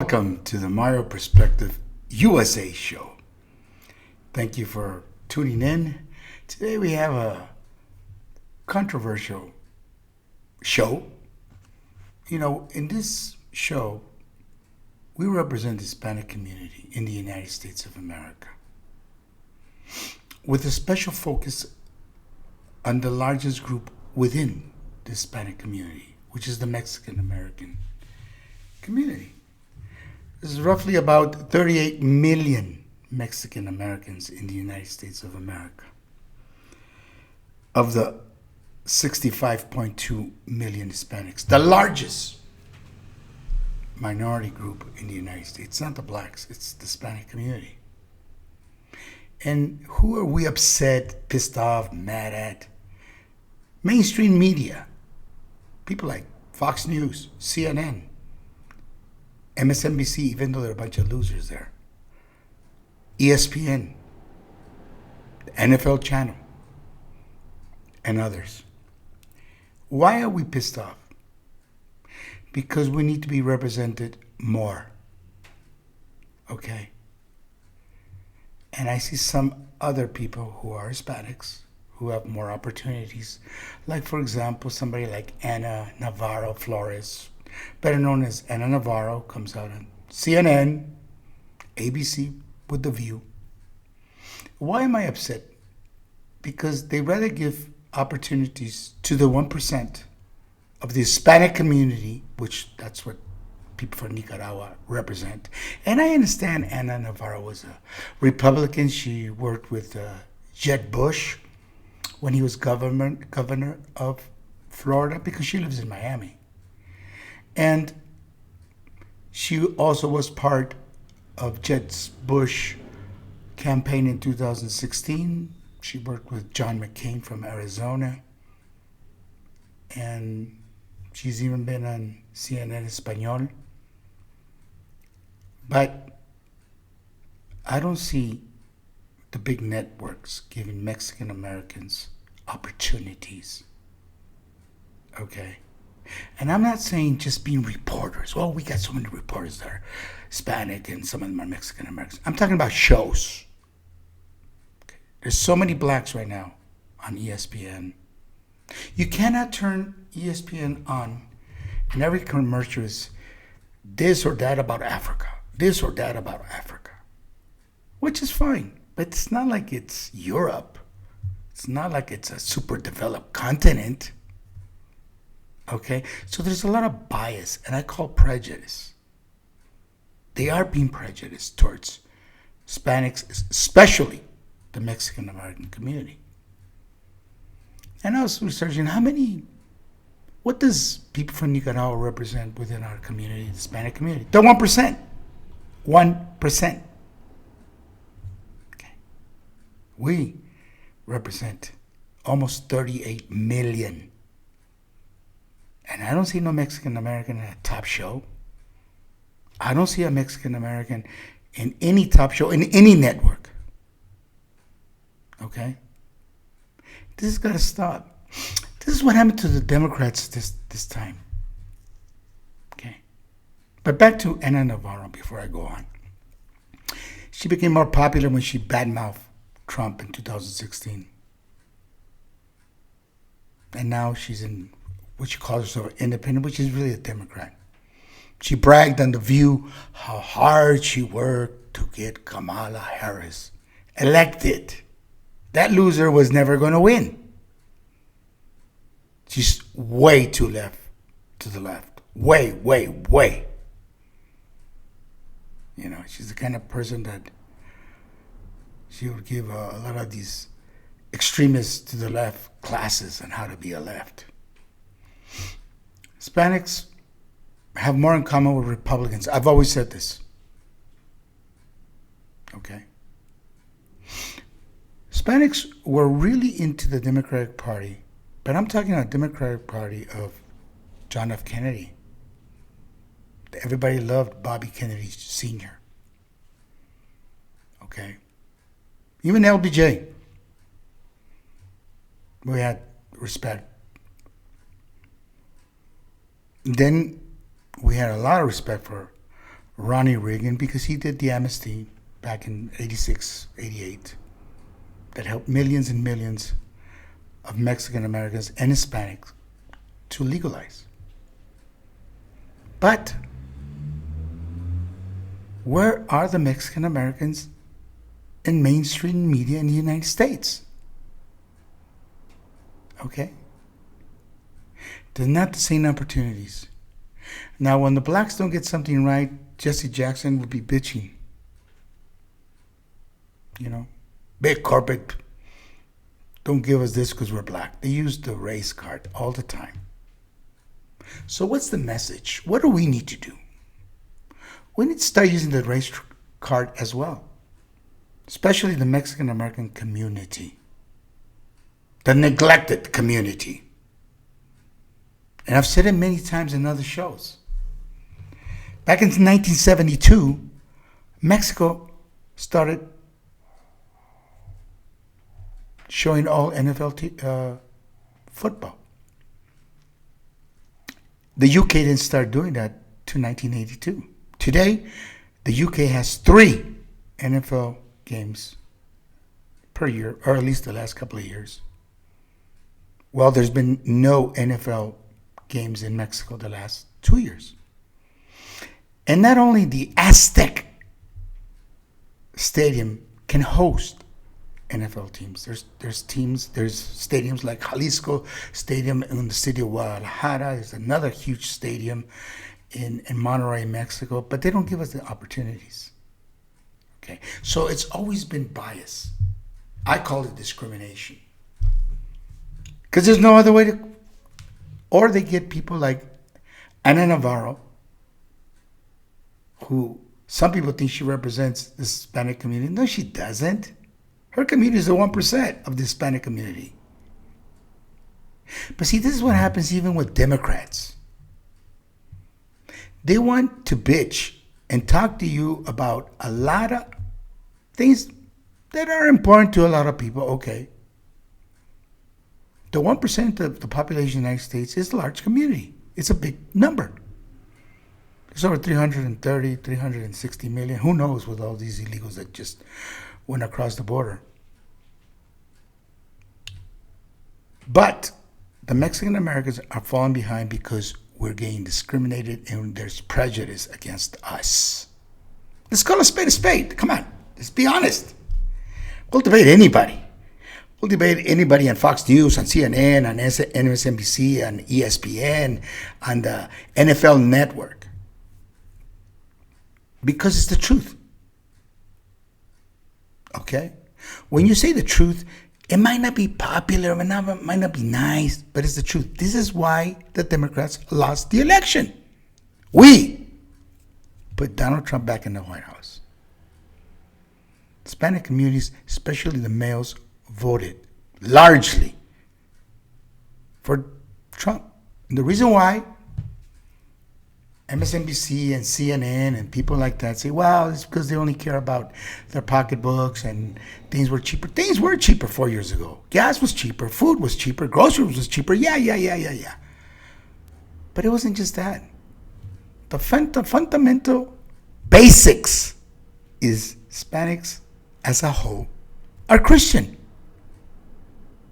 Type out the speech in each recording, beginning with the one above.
Welcome to the Mario Perspective USA show. Thank you for tuning in. Today we have a controversial show. In this show, we represent the Hispanic community in the United States of America with a special focus on the largest group within the Hispanic community, which is the Mexican American community. There's roughly about 38 million Mexican Americans in the United States of America. Of the 65.2 million Hispanics, the largest minority group in the United States. It's not the blacks, it's the Hispanic community. And who are we upset, pissed off, mad at? Mainstream media. People like Fox News, CNN, MSNBC, even though there are a bunch of losers there. ESPN, the NFL channel, and others. Why are we pissed off? Because we need to be represented more. Okay? And I see some other people who are Hispanics who have more opportunities. Like, for example, somebody like Ana Navarro Flores, better known as Ana Navarro, comes out on CNN, ABC, with The View. Why am I upset? Because they rather give opportunities to the 1% of the Hispanic community, which that's what people from Nicaragua represent. And I understand Ana Navarro was a Republican. She worked with Jeb Bush when he was governor of Florida, because she lives in Miami. And she also was part of Jeb Bush campaign in 2016. She worked with John McCain from Arizona. And she's even been on CNN Espanol. But I don't see the big networks giving Mexican Americans opportunities. Okay? And I'm not saying just being reporters. Well, we got so many reporters that are Hispanic and some of them are Mexican Americans. I'm talking about shows. Okay. There's so many blacks right now on ESPN. You cannot turn ESPN on and every commercial is this or that about Africa. This or that about Africa. Which is fine. But it's not like it's Europe. It's not like it's a super developed continent. Okay? So there's a lot of bias, and I call prejudice. They are being prejudiced towards Hispanics, especially the Mexican American community. And I was researching what does people from Nicaragua represent within our community, the Hispanic community? The 1%. 1%. Okay. We represent almost 38 million. And I don't see no Mexican American in a top show. I don't see a Mexican American in any top show, in any network. Okay? This has got to stop. This is what happened to the Democrats this time. Okay? But back to Ana Navarro before I go on. She became more popular when she badmouthed Trump in 2016. And now she's in what she calls herself independent, which is really a Democrat. She bragged on The View how hard she worked to get Kamala Harris elected. That loser was never going to win. She's way too to the left. Way, way, way. She's the kind of person that she would give a lot of these extremists to the left classes on how to be a left. Hispanics have more in common with Republicans. I've always said this. Okay? Hispanics were really into the Democratic Party, but I'm talking about the Democratic Party of John F. Kennedy. Everybody loved Bobby Kennedy Sr. Okay? Even LBJ. We had respect. Then we had a lot of respect for Ronnie Reagan, because he did the amnesty back in 86, 88, that helped millions and millions of Mexican Americans and Hispanics to legalize. But where are the Mexican Americans in mainstream media in the United States? Okay? They're not the same opportunities. Now, when the blacks don't get something right, Jesse Jackson would be bitching. You know? Big corporate don't give us this because we're black. They use the race card all the time. So what's the message? What do we need to do? We need to start using the race card as well, especially the Mexican American community, the neglected community. And I've said it many times in other shows. Back in 1972, Mexico started showing all NFL football. The UK didn't start doing that till 1982. Today, the UK has 3 NFL games per year, or at least the last couple of years. Well, there's been no NFL games in Mexico the last 2 years. And not only the Aztec Stadium can host NFL teams. There's stadiums like Jalisco Stadium in the city of Guadalajara. There's another huge stadium in Monterrey, Mexico, but they don't give us the opportunities. Okay, so it's always been bias. I call it discrimination. Because there's no other way to, or they get people like Ana Navarro, who some people think she represents the Hispanic community. No, she doesn't. Her community is the 1% of the Hispanic community. But see, this is what happens even with Democrats. They want to bitch and talk to you about a lot of things that are important to a lot of people. Okay. The 1% of the population of the United States is a large community. It's a big number. There's over 330, 360 million. Who knows with all these illegals that just went across the border. But the Mexican Americans are falling behind because we're getting discriminated and there's prejudice against us. Let's call a spade a spade. Come on, let's be honest. We'll debate anybody. We'll debate anybody on Fox News, on CNN, on MSNBC, on ESPN, on the NFL Network. Because it's the truth. Okay? When you say the truth, it might not be popular, it might not be nice, but it's the truth. This is why the Democrats lost the election. We put Donald Trump back in the White House. Hispanic communities, especially the males, voted largely for Trump. And the reason why MSNBC and CNN and people like that say, well, it's because they only care about their pocketbooks and things were cheaper. Things were cheaper 4 years ago. Gas was cheaper. Food was cheaper. Groceries was cheaper. Yeah. But it wasn't just that. The fundamental basics is Hispanics as a whole are Christian.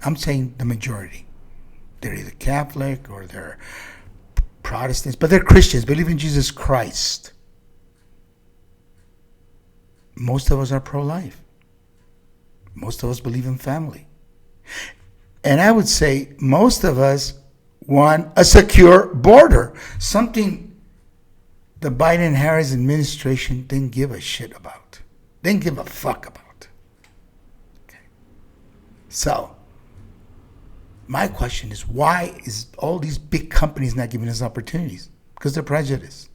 I'm saying the majority. They're either Catholic or they're Protestants, but they're Christians, believe in Jesus Christ. Most of us are pro-life. Most of us believe in family. And I would say most of us want a secure border, something the Biden-Harris administration didn't give a shit about. Didn't give a fuck about. Okay. So, my question is, why is all these big companies not giving us opportunities? Because they're prejudiced.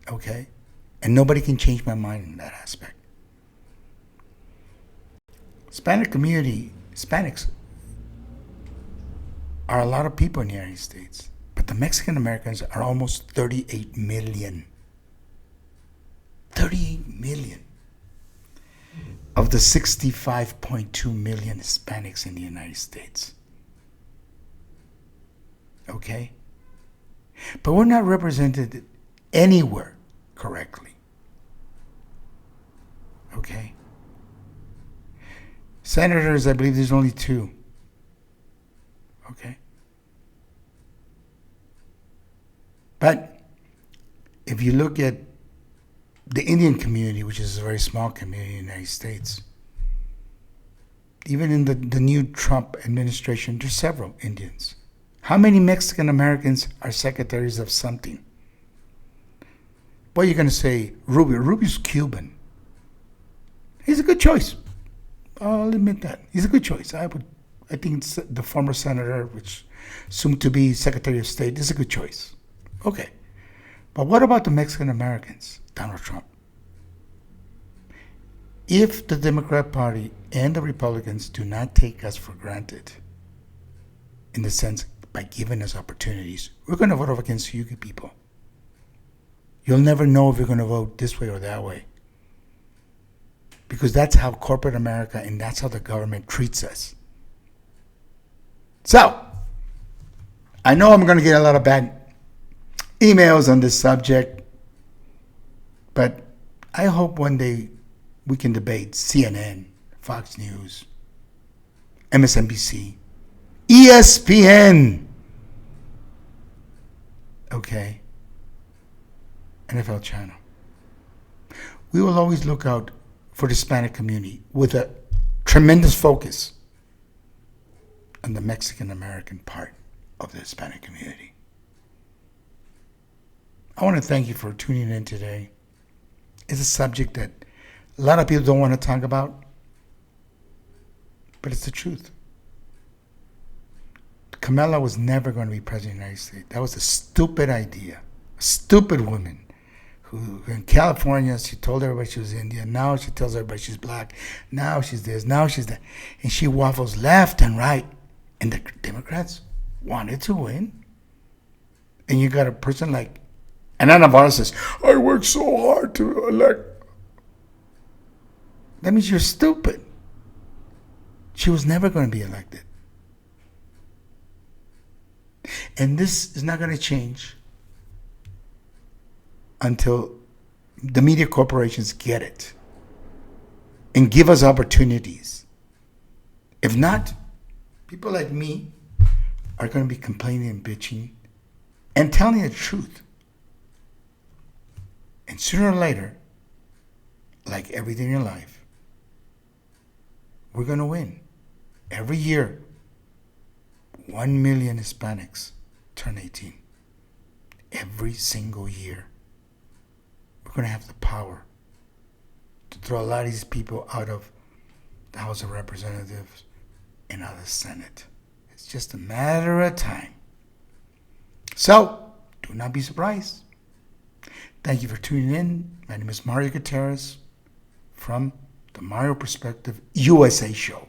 Okay? And nobody can change my mind in that aspect. Hispanics are a lot of people in the United States. But the Mexican Americans are almost 38 million. 38 million. Of the 65.2 million Hispanics in the United States. Okay? But we're not represented anywhere correctly. Okay? Senators, I believe there's only 2. Okay? But if you look at the Indian community, which is a very small community in the United States, even in the new Trump administration, there's several Indians. How many Mexican Americans are secretaries of something? Boy, you're going to say Rubio. Rubio's Cuban. He's a good choice. I'll admit that. He's a good choice. I think the former senator, which soon to be Secretary of State, is a good choice. Okay. But what about the Mexican Americans? Donald Trump. If the Democrat Party and the Republicans do not take us for granted, in the sense by giving us opportunities, we're going to vote against you people. You'll never know if you're going to vote this way or that way. Because that's how corporate America and that's how the government treats us. So, I know I'm going to get a lot of bad emails on this subject, but I hope one day we can debate CNN, Fox News, MSNBC, ESPN, okay, NFL Channel. We will always look out for the Hispanic community with a tremendous focus on the Mexican American part of the Hispanic community. I want to thank you for tuning in today. It's a subject that a lot of people don't want to talk about, but it's the truth. Kamala was never going to be president of the United States. That was a stupid idea. A stupid woman who, in California, she told everybody she was Indian. Now she tells everybody she's black. Now she's this. Now she's that. And she waffles left and right. And the Democrats wanted to win. And you got a person like, and Ana Navarro says, I worked so hard to elect. That means you're stupid. She was never going to be elected. And this is not going to change until the media corporations get it and give us opportunities. If not, people like me are going to be complaining and bitching and telling the truth. And sooner or later, like everything in life, we're going to win. Every year, 1 million Hispanics turn 18. Every single year. We're going to have the power to throw a lot of these people out of the House of Representatives and out of the Senate. It's just a matter of time. So, do not be surprised. Thank you for tuning in. My name is Mario Gutierrez from the Mario Perspective USA show.